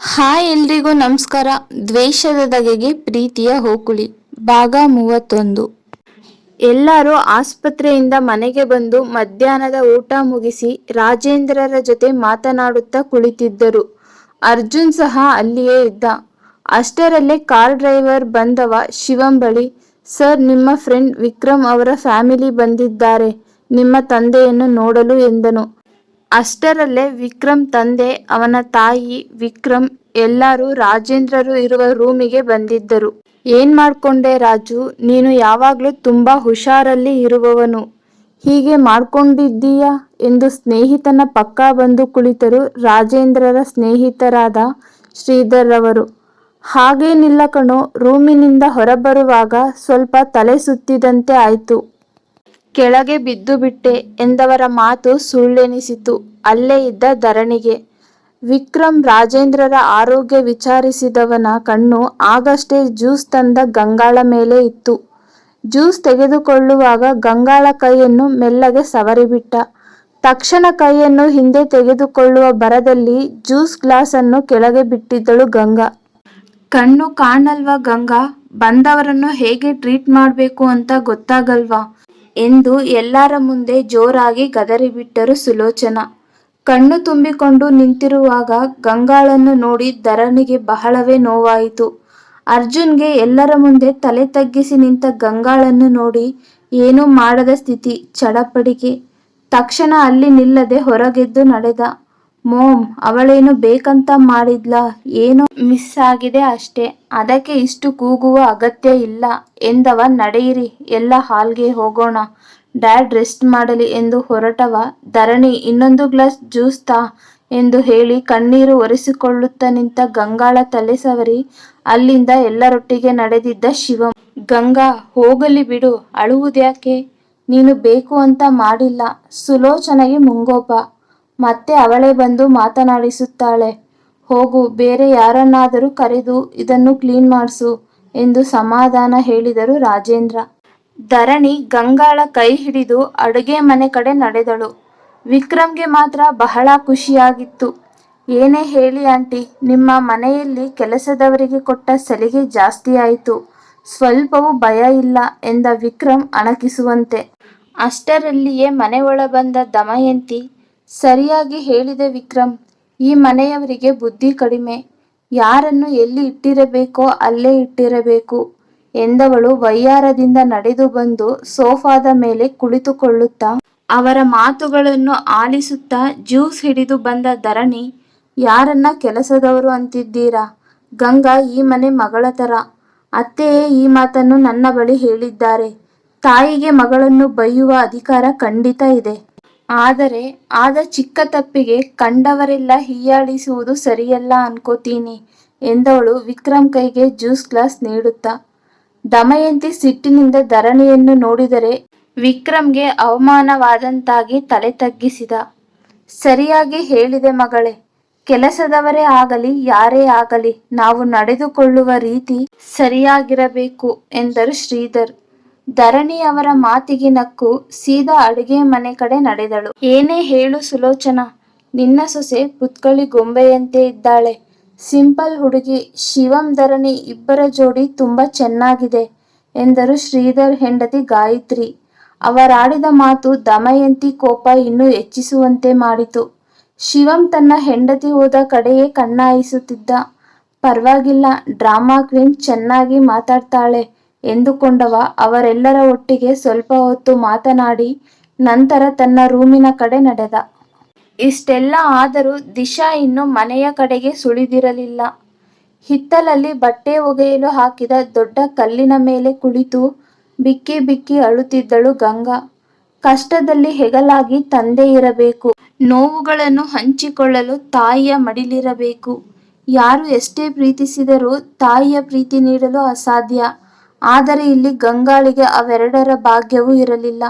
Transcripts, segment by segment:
Hi ಎಲ್ರಿಗೂ ನಮಸ್ಕಾರ. ದ್ವೇಷದ ಧಗೆಗೆ ಪ್ರೀತಿಯ ಹೋಕುಳಿ ಭಾಗ 31. ಎಲ್ಲರೂ ಆಸ್ಪತ್ರೆಯಿಂದ ಮನೆಗೆ ಬಂದು ಮಧ್ಯಾಹ್ನದ ಊಟ ಮುಗಿಸಿ ರಾಜೇಂದ್ರರ ಜೊತೆ ಮಾತನಾಡುತ್ತಾ ಕುಳಿತಿದ್ದರು. ಅರ್ಜುನ್ ಸಹ ಅಲ್ಲಿಯೇ ಇದ್ದ. ಅಷ್ಟರಲ್ಲೇ ಕಾರ್ ಡ್ರೈವರ್ ಬಂದವ ಶಿವಂ ಬಳಿ, ಸರ್, ನಿಮ್ಮ ಫ್ರೆಂಡ್ ವಿಕ್ರಮ್ ಅವರ ಫ್ಯಾಮಿಲಿ ಬಂದಿದ್ದಾರೆ ನಿಮ್ಮ ತಂದೆಯನ್ನು ನೋಡಲು ಎಂದನು. ಅಷ್ಟರಲ್ಲೇ ವಿಕ್ರಮ್ ತಂದೆ, ಅವನ ತಾಯಿ, ವಿಕ್ರಮ್ ಎಲ್ಲರೂ ರಾಜೇಂದ್ರರು ಇರುವ ರೂಮಿಗೆ ಬಂದಿದ್ದರು. ಏನ್ ಮಾಡ್ಕೊಂಡೆ ರಾಜು, ನೀನು ಯಾವಾಗ್ಲೂ ತುಂಬಾ ಹುಷಾರಲ್ಲಿ ಇರುವವನು, ಹೀಗೆ ಮಾಡ್ಕೊಂಡಿದ್ದೀಯಾ ಎಂದು ಸ್ನೇಹಿತನ ಪಕ್ಕ ಬಂದು ಕುಳಿತರು ರಾಜೇಂದ್ರರ ಸ್ನೇಹಿತರಾದ ಶ್ರೀಧರ್ ರವರು. ಹಾಗೇನಿಲ್ಲ ಕಣೋ, ರೂಮಿನಿಂದ ಹೊರಬರುವಾಗ ಸ್ವಲ್ಪ ತಲೆ ಸುತ್ತಿದಂತೆ ಆಯ್ತು, ಕೆಳಗೆ ಬಿದ್ದು ಬಿಟ್ಟೆ ಎಂದವರ ಮಾತು ಸುಳ್ಳೆನಿಸಿತು ಅಲ್ಲೇ ಇದ್ದ ಧರಣಿಗೆ. ವಿಕ್ರಮ್ ರಾಜೇಂದ್ರರ ಆರೋಗ್ಯ ವಿಚಾರಿಸಿದವನ ಕಣ್ಣು ಆಗಷ್ಟೇ ಜ್ಯೂಸ್ ತಂದ ಗಂಗಾಳ ಮೇಲೆ ಇತ್ತು. ಜ್ಯೂಸ್ ತೆಗೆದುಕೊಳ್ಳುವಾಗ ಗಂಗಾಳ ಕೈಯನ್ನು ಮೆಲ್ಲಗೆ ಸವರಿಬಿಟ್ಟ. ತಕ್ಷಣ ಕೈಯನ್ನು ಹಿಂದೆ ತೆಗೆದುಕೊಳ್ಳುವ ಭರದಲ್ಲಿ ಜ್ಯೂಸ್ ಗ್ಲಾಸನ್ನು ಕೆಳಗೆ ಬಿಟ್ಟಿದ್ದಳು ಗಂಗಾ. ಕಣ್ಣು ಕಾಣಲ್ವಾ ಗಂಗಾ, ಬಂದವರನ್ನು ಹೇಗೆ ಟ್ರೀಟ್ ಮಾಡಬೇಕು ಅಂತ ಗೊತ್ತಾಗಲ್ವಾ ಎಂದು ಎಲ್ಲರ ಮುಂದೆ ಜೋರಾಗಿ ಗದರಿಬಿಟ್ಟರು ಸುಲೋಚನಾ. ಕಣ್ಣು ತುಂಬಿಕೊಂಡು ನಿಂತಿರುವಾಗ ಗಂಗಾಳನ್ನು ನೋಡಿ ಧರಣಿಗೆ ಬಹಳವೇ ನೋವಾಯಿತು. ಅರ್ಜುನ್ಗೆ ಎಲ್ಲರ ಮುಂದೆ ತಲೆ ತಗ್ಗಿಸಿ ನಿಂತ ಗಂಗಾಳನ್ನು ನೋಡಿ ಏನೂ ಮಾಡದ ಸ್ಥಿತಿ, ಚಡಪಡಿಕೆ. ತಕ್ಷಣ ಅಲ್ಲಿ ನಿಲ್ಲದೆ ಹೊರಗೆದ್ದು ನಡೆದ. ಮೋಮ್, ಅವಳೇನು ಬೇಕಂತ ಮಾಡಿದ್ಲಾ, ಏನೋ ಮಿಸ್ ಆಗಿದೆ ಅಷ್ಟೇ, ಅದಕ್ಕೆ ಇಷ್ಟು ಕೂಗುವ ಅಗತ್ಯ ಇಲ್ಲ ಎಂದವ. ನಡೆಯಿರಿ, ಎಲ್ಲ ಹಾಲ್ಗೆ ಹೋಗೋಣ, ಡ್ಯಾಡ್ ರೆಸ್ಟ್ ಮಾಡಲಿ ಎಂದು ಹೊರಟವ. ಧರಣಿ, ಇನ್ನೊಂದು ಗ್ಲಾಸ್ ಜ್ಯೂಸ್ ತಾ ಎಂದು ಹೇಳಿ ಕಣ್ಣೀರು ಒರೆಸಿಕೊಳ್ಳುತ್ತಾ ನಿಂತ ಗಂಗಾಳ ತಲೆ ಸವರಿ ಅಲ್ಲಿಂದ ಎಲ್ಲರೊಟ್ಟಿಗೆ ನಡೆದಿದ್ದ ಶಿವಂ. ಗಂಗಾ, ಹೋಗಲಿ ಬಿಡು, ಅಳುವುದ್ಯಾಕೆ, ನೀನು ಬೇಕು ಅಂತ ಮಾಡಿಲ್ಲ. ಸುಲೋಚನೆಗೆ ಮುಂಗೋಪ, ಮತ್ತೆ ಅವಳೇ ಬಂದು ಮಾತನಾಡಿಸುತ್ತಾಳೆ, ಹೋಗು, ಬೇರೆ ಯಾರನ್ನಾದರೂ ಕರೆದು ಇದನ್ನು ಕ್ಲೀನ್ ಮಾಡಿಸು ಎಂದು ಸಮಾಧಾನ ಹೇಳಿದರು ರಾಜೇಂದ್ರ. ಧರಣಿ ಗಂಗಾಳ ಕೈ ಹಿಡಿದು ಅಡುಗೆ ಮನೆ ಕಡೆ ನಡೆದಳು. ವಿಕ್ರಮ್ಗೆ ಮಾತ್ರ ಬಹಳ ಖುಷಿಯಾಗಿತ್ತು. ಏನೇ ಹೇಳಿ ಆಂಟಿ, ನಿಮ್ಮ ಮನೆಯಲ್ಲಿ ಕೆಲಸದವರಿಗೆ ಕೊಟ್ಟ ಸಲಿಗೆ ಜಾಸ್ತಿ ಆಯಿತು, ಸ್ವಲ್ಪವೂ ಭಯ ಇಲ್ಲ ಎಂದ ವಿಕ್ರಮ್ ಅಣಕಿಸುವಂತೆ. ಅಷ್ಟರಲ್ಲಿಯೇ ಮನೆ ಒಳ ಬಂದ ದಮಯಂತಿ, ಸರಿಯಾಗಿ ಹೇಳಿದೆ ವಿಕ್ರಮ್, ಈ ಮನೆಯವರಿಗೆ ಬುದ್ಧಿ ಕಡಿಮೆ, ಯಾರನ್ನು ಎಲ್ಲಿ ಇಟ್ಟಿರಬೇಕೋ ಅಲ್ಲೇ ಇಟ್ಟಿರಬೇಕು ಎಂದವಳು ವಯ್ಯಾರದಿಂದ ನಡೆದು ಬಂದು ಸೋಫಾದ ಮೇಲೆ ಕುಳಿತುಕೊಳ್ಳುತ್ತಾ ಅವರ ಮಾತುಗಳನ್ನು ಆಲಿಸುತ್ತಾ ಜ್ಯೂಸ್ ಹಿಡಿದು ಬಂದ ಧರಣಿ, ಯಾರನ್ನ ಕೆಲಸದವರು ಅಂತಿದ್ದೀರಾ, ಗಂಗಾ ಈ ಮನೆ ಮಗಳ ಥರ, ಅತ್ತೆಯೇ ಈ ಮಾತನ್ನು ನನ್ನ ಬಳಿ ಹೇಳಿದ್ದಾರೆ, ತಾಯಿಗೆ ಮಗಳನ್ನು ಬೈಯುವ ಅಧಿಕಾರ ಖಂಡಿತ ಇದೆ, ಆದರೆ ಆದ ಚಿಕ್ಕ ತಪ್ಪಿಗೆ ಕಂಡವರೆಲ್ಲ ಹೀಯಾಳಿಸುವುದು ಸರಿಯಲ್ಲ ಅನ್ಕೋತೀನಿ ಎಂದವಳು ವಿಕ್ರಮ್ ಕೈಗೆ ಜ್ಯೂಸ್ ಗ್ಲಾಸ್ ನೀಡುತ್ತಾ. ದಮಯಂತಿ ಸಿಟ್ಟಿನಿಂದ ಧರಣಿಯನ್ನು ನೋಡಿದರೆ ವಿಕ್ರಮ್ಗೆ ಅವಮಾನವಾದಂತಾಗಿ ತಲೆ ತಗ್ಗಿಸಿದ. ಸರಿಯಾಗಿ ಹೇಳಿದೆ ಮಗಳೇ, ಕೆಲಸದವರೇ ಆಗಲಿ ಯಾರೇ ಆಗಲಿ ನಾವು ನಡೆದುಕೊಳ್ಳುವ ರೀತಿ ಸರಿಯಾಗಿರಬೇಕು ಎಂದರು ಶ್ರೀಧರ್. ಧರಣಿ ಅವರ ಮಾತಿಗೆ ನಕ್ಕು ಸೀದಾ ಅಡುಗೆ ಮನೆ ಕಡೆ ನಡೆದಳು. ಏನೇ ಹೇಳು ಸುಲೋಚನಾ, ನಿನ್ನ ಸೊಸೆ ಪುತ್ಕಳಿ ಗೊಂಬೆಯಂತೆ ಇದ್ದಾಳೆ, ಸಿಂಪಲ್ ಹುಡುಗಿ, ಶಿವಂ ಧರಣಿ ಇಬ್ಬರ ಜೋಡಿ ತುಂಬಾ ಚೆನ್ನಾಗಿದೆ ಎಂದರು ಶ್ರೀಧರ್ ಹೆಂಡತಿ ಗಾಯತ್ರಿ. ಅವರಾಡಿದ ಮಾತು ದಮಯಂತಿ ಕೋಪ ಇನ್ನೂ ಹೆಚ್ಚಿಸುವಂತೆ ಮಾಡಿತು. ಶಿವಂ ತನ್ನ ಹೆಂಡತಿ ಹೋದ ಕಡೆಯೇ ಕಣ್ಣಾಯಿಸುತ್ತಿದ್ದ. ಪರವಾಗಿಲ್ಲ, ಡ್ರಾಮಾ ಕ್ವೀನ್ ಚೆನ್ನಾಗಿ ಮಾತಾಡ್ತಾಳೆ ಎಂದುಕೊಂಡವ ಅವರೆಲ್ಲರ ಒಟ್ಟಿಗೆ ಸ್ವಲ್ಪ ಹೊತ್ತು ಮಾತನಾಡಿ ನಂತರ ತನ್ನ ರೂಮಿನ ಕಡೆ ನಡೆದ. ಇಷ್ಟೆಲ್ಲ ಆದರೂ ದಿಶಾ ಇನ್ನು ಮನೆಯ ಕಡೆಗೆ ಸುಳಿದಿರಲಿಲ್ಲ. ಹಿತ್ತಲಲ್ಲಿ ಬಟ್ಟೆ ಒಗೆಯಲು ಹಾಕಿದ ದೊಡ್ಡ ಕಲ್ಲಿನ ಮೇಲೆ ಕುಳಿತು ಬಿಕ್ಕಿ ಬಿಕ್ಕಿ ಅಳುತ್ತಿದ್ದಳು ಗಂಗಾ. ಕಷ್ಟದಲ್ಲಿ ಹೆಗಲಾಗಿ ತಂದೆ ಇರಬೇಕು, ನೋವುಗಳನ್ನು ಹಂಚಿಕೊಳ್ಳಲು ತಾಯಿಯ ಮಡಿಲಿರಬೇಕು. ಯಾರು ಎಷ್ಟೇ ಪ್ರೀತಿಸಿದರೂ ತಾಯಿಯ ಪ್ರೀತಿ ನೀಡಲು ಅಸಾಧ್ಯ. ಆದರೆ ಇಲ್ಲಿ ಗಂಗಾಳಿಗೆ ಅವೆರಡರ ಭಾಗ್ಯವೂ ಇರಲಿಲ್ಲ.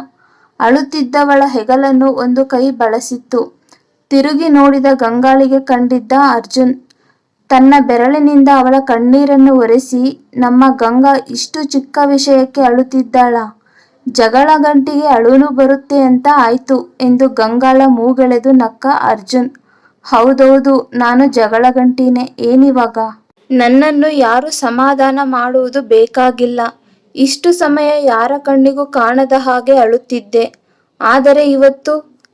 ಅಳುತ್ತಿದ್ದವಳ ಹೆಗಲನ್ನು ಒಂದು ಕೈ ಬಳಸಿತ್ತು. ತಿರುಗಿ ನೋಡಿದ ಗಂಗಾಳಿಗೆ ಕಂಡಿದ್ದ ಅರ್ಜುನ್. ತನ್ನ ಬೆರಳಿನಿಂದ ಅವಳ ಕಣ್ಣೀರನ್ನು ಒರೆಸಿ, ನಮ್ಮ ಗಂಗಾ ಇಷ್ಟು ಚಿಕ್ಕ ವಿಷಯಕ್ಕೆ ಅಳುತ್ತಿದ್ದಾಳ, ಜಗಳ ಗಂಟಿಗೆ ಅಳಲು ಬರುತ್ತೆ ಅಂತ ಆಯ್ತು ಎಂದು ಗಂಗಾಳ ಮೂಗೆಳೆದು ನಕ್ಕ ಅರ್ಜುನ್. ಹೌದೌದು, ನಾನು ಜಗಳ ಗಂಟೀನೆ. ಏನಿವಾಗ? ನನ್ನನ್ನು ಯಾರು ಸಮಾಧಾನ ಮಾಡುವುದು ಬೇಕಾಗಿಲ್ಲ. ಇಷ್ಟು ಸಮಯ ಯಾರ ಕಣ್ಣಿಗೂ ಕಾಣದ ಹಾಗೆ ಅಳುತ್ತಿದ್ದೆ. ಆದರೆ ಇವತ್ತು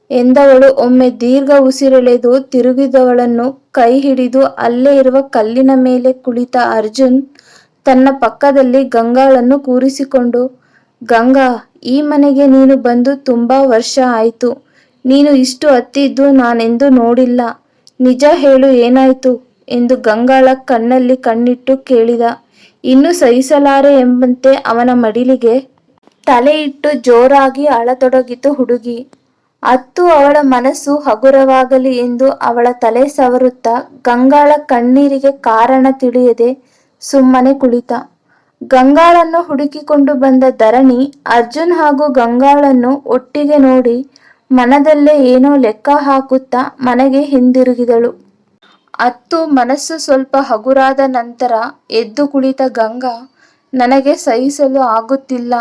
ಎಂದವಳು ಒಮ್ಮೆ ದೀರ್ಘ ಉಸಿರೆಳೆದು ತಿರುಗಿದವಳನ್ನು ಕೈ ಹಿಡಿದು ಅಲ್ಲೇ ಇರುವ ಕಲ್ಲಿನ ಮೇಲೆ ಕುಳಿತ ಅರ್ಜುನ್ ತನ್ನ ಪಕ್ಕದಲ್ಲಿ ಗಂಗಾಳನ್ನು ಕೂರಿಸಿಕೊಂಡು, ಗಂಗಾ, ಈ ಮನೆಗೆ ನೀನು ಬಂದು ತುಂಬಾ ವರ್ಷ ಆಯ್ತು. ನೀನು ಇಷ್ಟು ಅತ್ತಿದ್ದು ನಾನೆಂದೂ ನೋಡಿಲ್ಲ. ನಿಜ ಹೇಳು, ಏನಾಯ್ತು ಎಂದು ಗಂಗಾಳ ಕಣ್ಣಲ್ಲಿ ಕಣ್ಣಿಟ್ಟು ಕೇಳಿದ. ಇನ್ನೂ ಸಹಿಸಲಾರೆ ಎಂಬಂತೆ ಅವನ ಮಡಿಲಿಗೆ ತಲೆ ಇಟ್ಟು ಜೋರಾಗಿ ಅಳತೊಡಗಿತು ಹುಡುಗಿ. ಅತ್ತು ಅವಳ ಮನಸ್ಸು ಹಗುರವಾಗಲಿ ಎಂದು ಅವಳ ತಲೆ ಸವರುತ್ತಾ ಗಂಗಾಳ ಕಣ್ಣೀರಿಗೆ ಕಾರಣ ತಿಳಿಯದೆ ಸುಮ್ಮನೆ ಕುಳಿತ. ಗಂಗಾಳನ್ನು ಹುಡುಕಿಕೊಂಡು ಬಂದ ಧರಣಿ ಅರ್ಜುನ್ ಹಾಗೂ ಗಂಗಾಳನ್ನು ಒಟ್ಟಿಗೆ ನೋಡಿ ಮನದಲ್ಲೇ ಏನೋ ಲೆಕ್ಕ ಹಾಕುತ್ತಾ ಮನೆಗೆ ಹಿಂದಿರುಗಿದಳು. ಅತ್ತು ಮನಸ್ಸು ಸ್ವಲ್ಪ ಹಗುರಾದ ನಂತರ ಎದ್ದು ಕುಳಿತ ಗಂಗಾ, ನನಗೆ ಸಹಿಸಲು ಆಗುತ್ತಿಲ್ಲ.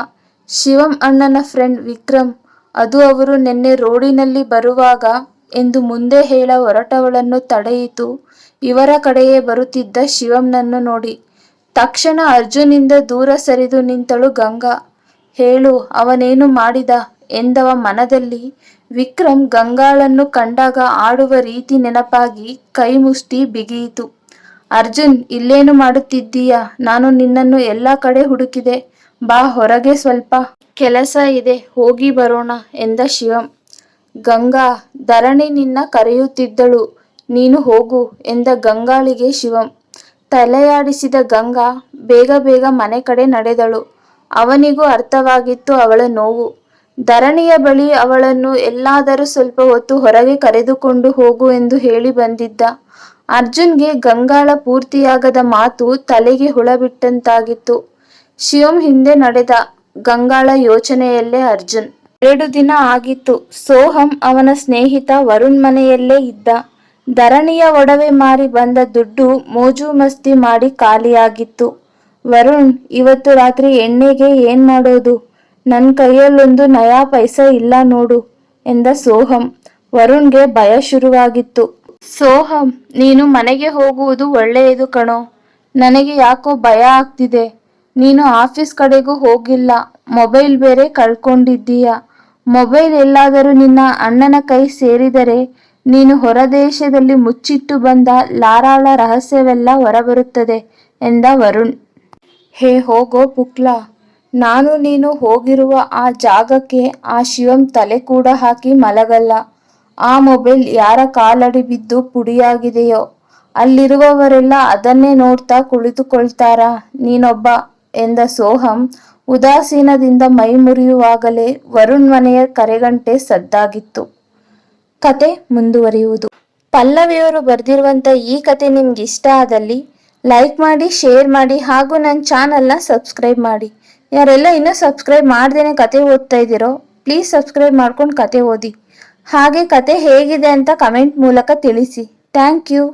ಶಿವಂ ಅಣ್ಣನ ಫ್ರೆಂಡ್ ವಿಕ್ರಮ್, ಅದು ಅವರು ನಿನ್ನೆ ರೋಡಿನಲ್ಲಿ ಬರುವಾಗ ಎಂದು ಮುಂದೆ ಹೇಳ ಹೊರಟವಳನ್ನು ತಡೆಯಿತು ಇವರ ಕಡೆಯೇ ಬರುತ್ತಿದ್ದ ಶಿವಂನನ್ನು ನೋಡಿ. ತಕ್ಷಣ ಅರ್ಜುನಿಂದ ದೂರ ಸರಿದು ನಿಂತಳು ಗಂಗಾ. ಹೇಳು, ಅವನೇನು ಮಾಡಿದ ಎಂದವ ಮನದಲ್ಲಿ ವಿಕ್ರಮ್ ಗಂಗಾಳನ್ನು ಕಂಡಾಗ ಆಡುವ ರೀತಿ ನೆನಪಾಗಿ ಕೈ ಮುಷ್ಟಿ ಬಿಗಿಯಿತು. ಅರ್ಜುನ್, ಇಲ್ಲೇನು ಮಾಡುತ್ತಿದ್ದೀಯಾ? ನಾನು ನಿನ್ನನ್ನು ಎಲ್ಲ ಕಡೆ ಹುಡುಕಿದೆ. ಬಾ ಹೊರಗೆ, ಸ್ವಲ್ಪ ಕೆಲಸ ಇದೆ, ಹೋಗಿ ಬರೋಣ ಎಂದ ಶಿವಂ. ಗಂಗಾ, ಧರಣಿ ನಿನ್ನ ಕರೆಯುತ್ತಿದ್ದಳು, ನೀನು ಹೋಗು ಎಂದ ಗಂಗಾಳಿಗೆ ಶಿವಂ. ತಲೆಯಾಡಿಸಿದ ಗಂಗಾ ಬೇಗ ಬೇಗ ಮನೆ ಕಡೆ ನಡೆದಳು. ಅವನಿಗೂ ಅರ್ಥವಾಗಿತ್ತು ಅವಳ ನೋವು. ಧರಣಿಯ ಬಳಿ ಅವಳನ್ನು ಎಲ್ಲಾದರೂ ಸ್ವಲ್ಪ ಹೊತ್ತು ಹೊರಗೆ ಕರೆದುಕೊಂಡು ಹೋಗು ಎಂದು ಹೇಳಿ ಬಂದಿದ್ದ. ಅರ್ಜುನ್ಗೆ ಗಂಗಾಳ ಪೂರ್ತಿಯಾಗದ ಮಾತು ತಲೆಗೆ ಹುಳ ಬಿಟ್ಟಂತಾಗಿತ್ತು. ಶಿವಂ ಹಿಂದೆ ನಡೆದ. ಗಂಗಾಳ ಯೋಚನೆಯಲ್ಲೇ ಅರ್ಜುನ್. 2 ದಿನ ಆಗಿತ್ತು. ಸೋಹಂ ಅವನ ಸ್ನೇಹಿತ ವರುಣ್ ಮನೆಯಲ್ಲೇ ಇದ್ದ. ಧರಣಿಯ ಒಡವೆ ಮಾರಿ ಬಂದ ದುಡ್ಡು ಮೋಜು ಮಸ್ತಿ ಮಾಡಿ ಖಾಲಿಯಾಗಿತ್ತು. ವರುಣ್, ಇವತ್ತು ರಾತ್ರಿ ಎಣ್ಣೆಗೆ ಏನ್ ಮಾಡೋದು? ನನ್ ಕೈಯಲ್ಲೊಂದು ನಯಾ ಪೈಸಾ ಇಲ್ಲ ನೋಡು ಎಂದ ಸೋಹಂ. ವರುಣ್ಗೆ ಭಯ ಶುರುವಾಗಿತ್ತು. ಸೋಹಂ, ನೀನು ಮನೆಗೆ ಹೋಗುವುದು ಒಳ್ಳೆಯದು ಕಣೋ. ನನಗೆ ಯಾಕೋ ಭಯ ಆಗ್ತಿದೆ. ನೀನು ಆಫೀಸ್ ಕಡೆಗೂ ಹೋಗಿಲ್ಲ, ಮೊಬೈಲ್ ಬೇರೆ ಕಳ್ಕೊಂಡಿದ್ದೀಯ. ಮೊಬೈಲ್ ಎಲ್ಲಾದರೂ ನಿನ್ನ ಅಣ್ಣನ ಕೈ ಸೇರಿದರೆ ನೀನು ಹೊರದೇಶದಲ್ಲಿ ಮುಚ್ಚಿಟ್ಟು ಬಂದ ಲಾರಾಳ ರಹಸ್ಯವೆಲ್ಲ ಹೊರಬರುತ್ತದೆ ಎಂದ ವರುಣ್. ಹೇ ಹೋಗೋ ಪುಕ್ಲಾ, ನಾನು ನೀನು ಹೋಗಿರುವ ಆ ಜಾಗಕ್ಕೆ ಆ ಶಿವಂ ತಲೆ ಕೂಡ ಹಾಕಿ ಮಲಗಲ್ಲ. ಆ ಮೊಬೈಲ್ ಯಾರ ಕಾಲಡಿ ಬಿದ್ದು ಪುಡಿಯಾಗಿದೆಯೋ ಅಲ್ಲಿರುವವರೆಲ್ಲ ಅದನ್ನೇ ನೋಡ್ತಾ ಕುಳಿತುಕೊಳ್ತಾರಾ ನೀನೊಬ್ಬ ಎಂದ ಸೋಹಂ. ಉದಾಸೀನದಿಂದ ಮೈ ಮುರಿಯುವಾಗಲೇ ವರುಣ್ ಮನೆಯ ಕರೆಗಂಟೆ ಸದ್ದಾಗಿತ್ತು. ಕತೆ ಮುಂದುವರಿಯುವುದು. ಪಲ್ಲವಿಯವರು ಬರೆದಿರುವಂಥ ಈ ಕತೆ ನಿಮ್ಗೆ ಇಷ್ಟ ಆದಲ್ಲಿ ಲೈಕ್ ಮಾಡಿ, ಶೇರ್ ಮಾಡಿ ಹಾಗೂ ನನ್ನ ಚಾನಲ್ನ ಸಬ್ಸ್ಕ್ರೈಬ್ ಮಾಡಿ. ಯಾರೆಲ್ಲ ಇನ್ನೂ ಸಬ್ಸ್ಕ್ರೈಬ್ ಮಾಡ್ದೇನೆ ಕತೆ ಓದ್ತಾ ಇದ್ದೀರೋ ಪ್ಲೀಸ್ ಸಬ್ಸ್ಕ್ರೈಬ್ ಮಾಡ್ಕೊಂಡು ಕತೆ ಓದಿ. ಹಾಗೆ ಕತೆ ಹೇಗಿದೆ ಅಂತ ಕಮೆಂಟ್ ಮೂಲಕ ತಿಳಿಸಿ. Thank you.